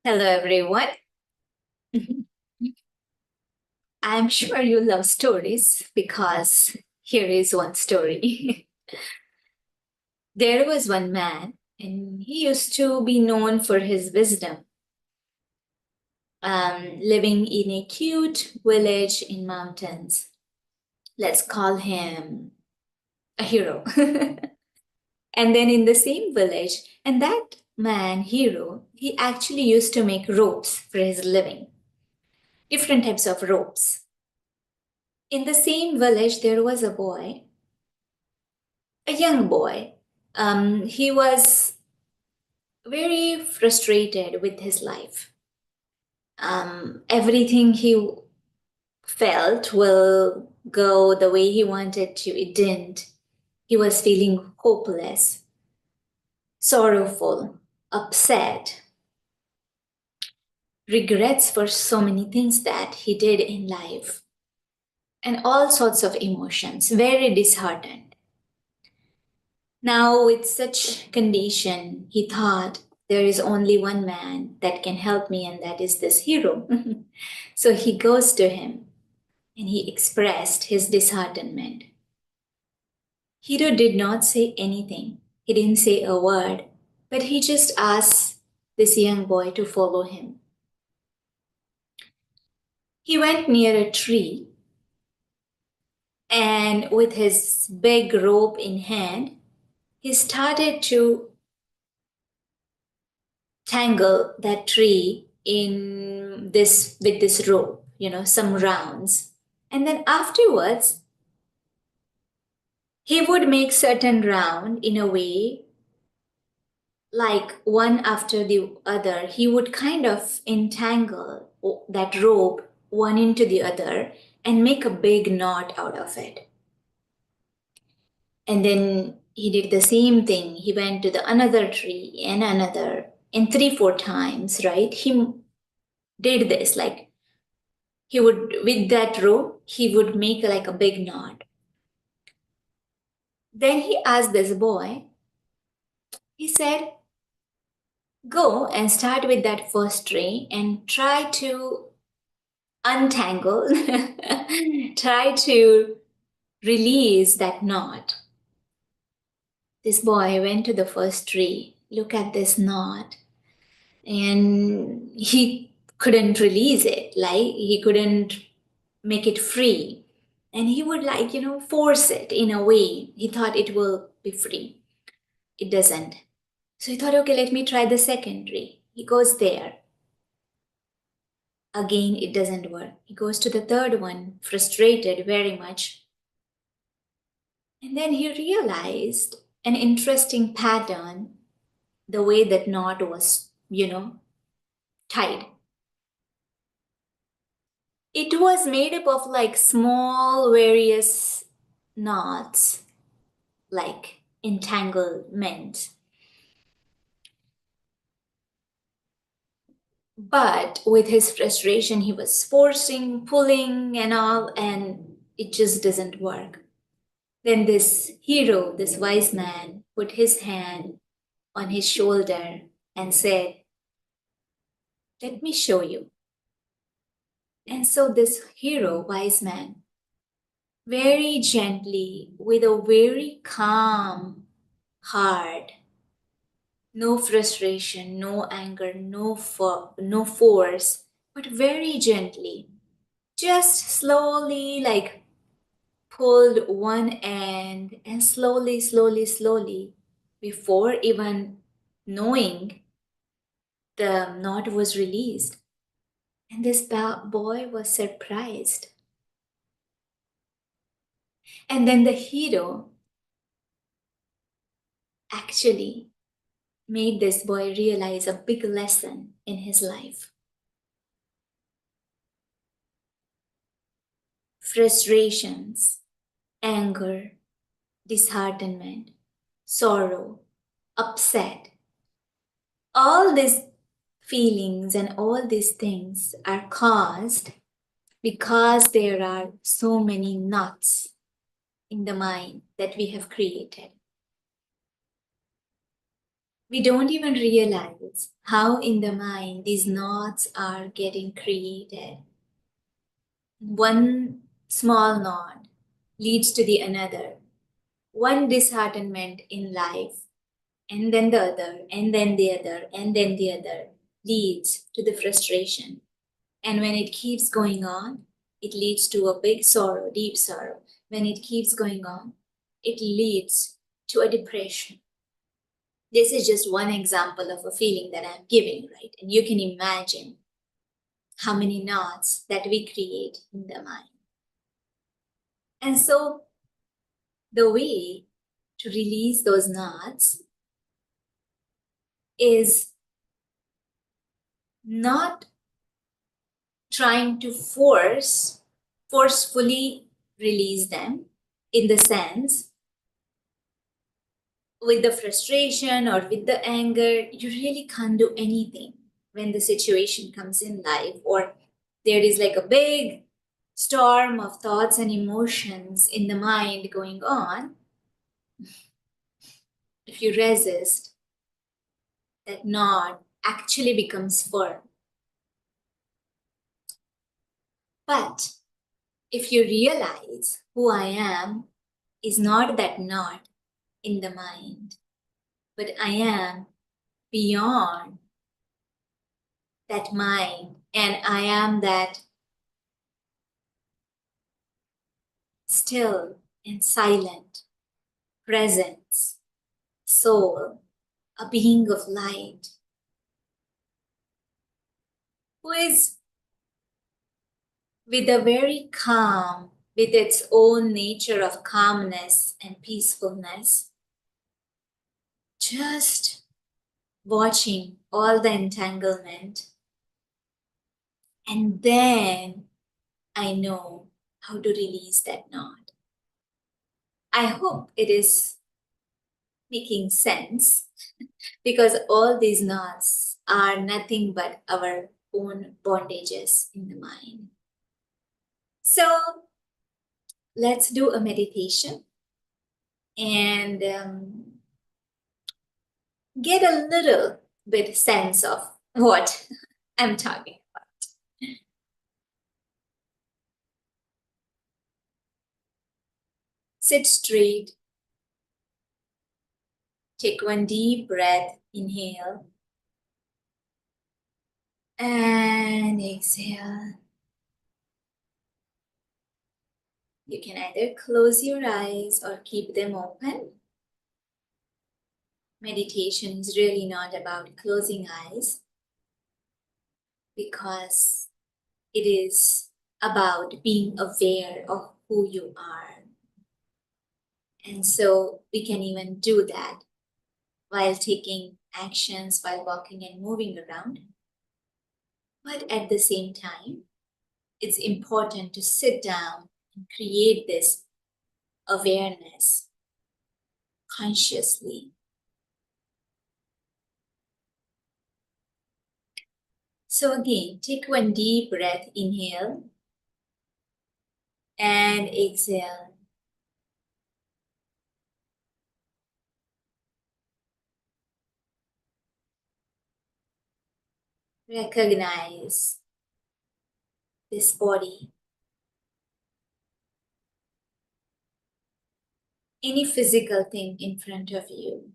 Hello, everyone. I'm sure you love stories because here is one story. There was one man, and he used to be known for his wisdom, living in a cute village in mountains. Let's call him a hero. And then in the same village, and that man, hero, he actually used to make ropes for his living, different types of ropes. In the same village, there was a boy, a young boy. He was very frustrated with his life. Everything he felt will go the way he wanted to. It didn't. He was feeling hopeless, sorrowful, upset, regrets for so many things that he did in life, and all sorts of emotions, very disheartened. Now, with such condition, he thought there is only one man that can help me, and that is this hero. So he goes to him and he expressed his disheartenment. Hero did not say anything, he didn't say a word, but he just asked this young boy to follow him. He went near a tree and with his big rope in hand, he started to tangle that tree in this with this rope, some rounds. And then afterwards, he would make certain round in a way like one after the other. He would kind of entangle that rope one into the other and make a big knot out of it. And then he did the same thing. He went to the another tree and another, and 3 4 times, right? He did this like he would, with that rope, he would make like a big knot. Then he asked this boy, he said, go and start with that first tree and try to untangle, try to release that knot. This boy went to the first tree, look at this knot, and he couldn't release it, like he couldn't make it free. And he would force it in a way. He thought it will be free. It doesn't. So he thought, okay, let me try the second tree. He goes there. Again, it doesn't work. He goes to the third one, frustrated very much. And then he realized an interesting pattern, the way that knot was, tied. It was made up of like small various knots, like entanglement. But with his frustration, he was forcing, pulling, and all, and it just doesn't work. Then this hero, this wise man, put his hand on his shoulder and said, let me show you. And so this hero, wise man, very gently, with a very calm heart, no frustration, no anger, no force, but very gently, just slowly, like pulled one end and slowly, slowly, slowly, before even knowing, the knot was released. And this boy was surprised. And then the hero actually made this boy realize a big lesson in his life. Frustrations, anger, disheartenment, sorrow, upset, all these feelings and all these things are caused because there are so many knots in the mind that we have created. We don't even realize how in the mind these knots are getting created. One small knot leads to the another. One disheartenment in life, and then the other, and then the other, and then the other leads to the frustration. And when it keeps going on, it leads to a big sorrow, deep sorrow. When it keeps going on, it leads to a depression. This is just one example of a feeling that I'm giving, right? And you can imagine how many knots that we create in the mind. And so the way to release those knots is not trying to forcefully release them, in the sense with the frustration or with the anger, you really can't do anything when the situation comes in life, or there is like a big storm of thoughts and emotions in the mind going on. If you resist, that knot actually becomes firm. But if you realize who I am is not that knot in the mind, but I am beyond that mind, and I am that still and silent presence, soul, a being of light, who is with a very calm, with its own nature of calmness and peacefulness, just watching all the entanglement. And then I know how to release that knot. I hope it is making sense, because all these knots are nothing but our own bondages in the mind. So let's do a meditation and get a little bit sense of what I'm talking about. Sit straight. Take one deep breath. Inhale. And exhale. You can either close your eyes or keep them open. Meditation is really not about closing eyes, because it is about being aware of who you are. And so we can even do that while taking actions, while walking and moving around. But at the same time, it's important to sit down and create this awareness consciously. So again, take one deep breath, inhale, and exhale. Recognize this body. Any physical thing in front of you.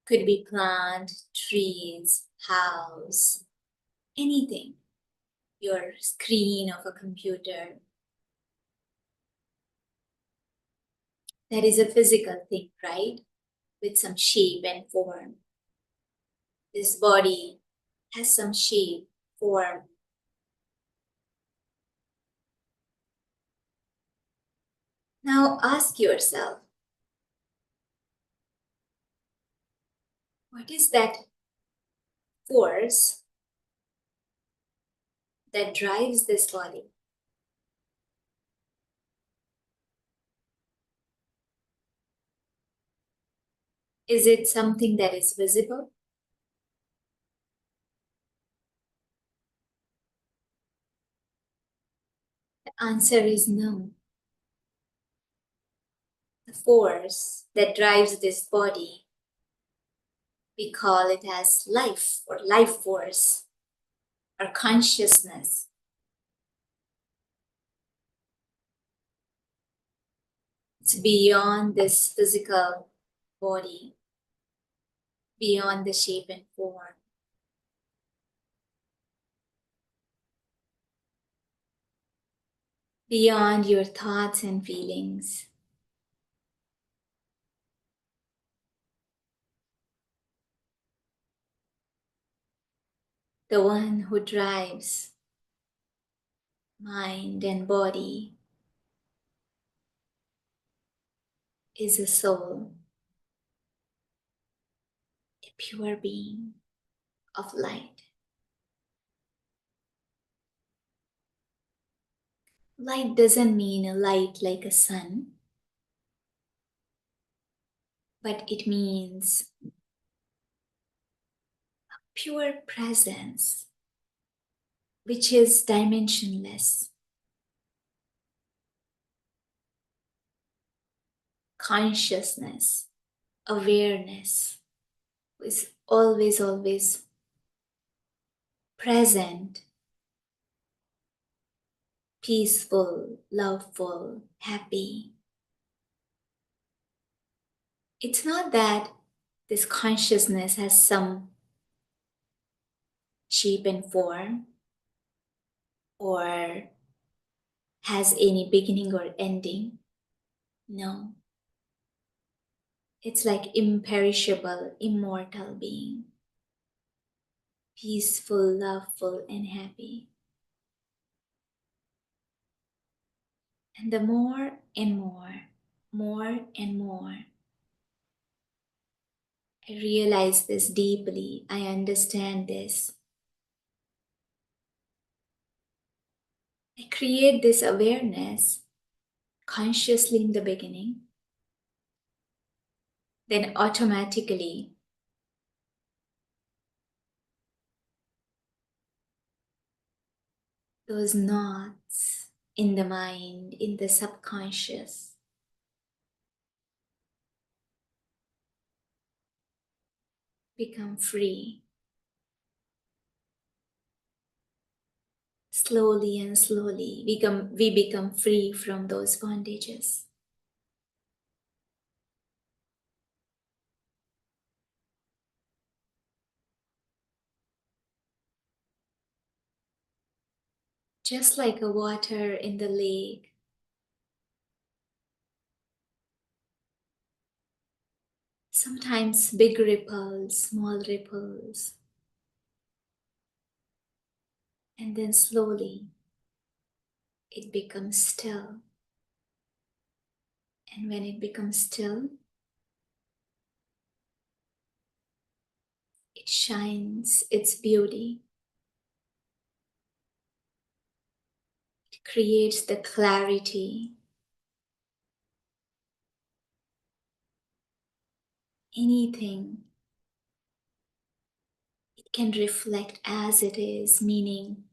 Could be plant, trees, house, anything. Your screen of a computer. That is a physical thing, right? With some shape and form. This body has some shape, form. Now ask yourself, what is that force that drives this body? Is it something that is visible? The answer is no. The force that drives this body We call it as life or life force or consciousness. It's beyond this physical body, beyond the shape and form. Beyond your thoughts and feelings. The one who drives mind and body is a soul, a pure being of light. Light doesn't mean a light like a sun, but it means pure presence, which is dimensionless, consciousness, awareness, is always present, peaceful, loveful, happy. It's not that this consciousness has some shape and form or has any beginning or ending. No. It's like imperishable, immortal being. Peaceful, loveful, and happy. And the more and more and more, I realize this deeply, I understand this. I create this awareness consciously in the beginning, then automatically those knots in the mind, in the subconscious, become free. Slowly and slowly, we become free from those bondages. Just like a water in the lake, sometimes big ripples, small ripples, and then slowly it becomes still. And when it becomes still, it shines its beauty. It creates the clarity. Anything, it can reflect as it is, meaning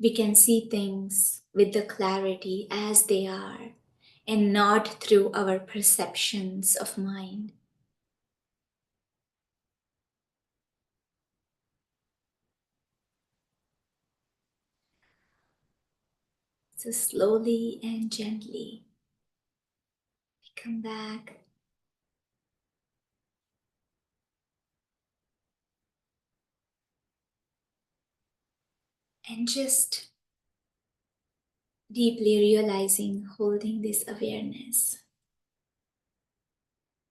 we can see things with the clarity as they are and not through our perceptions of mind. So slowly and gently, we come back and just deeply realizing, holding this awareness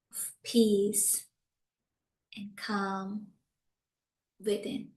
of peace and calm within.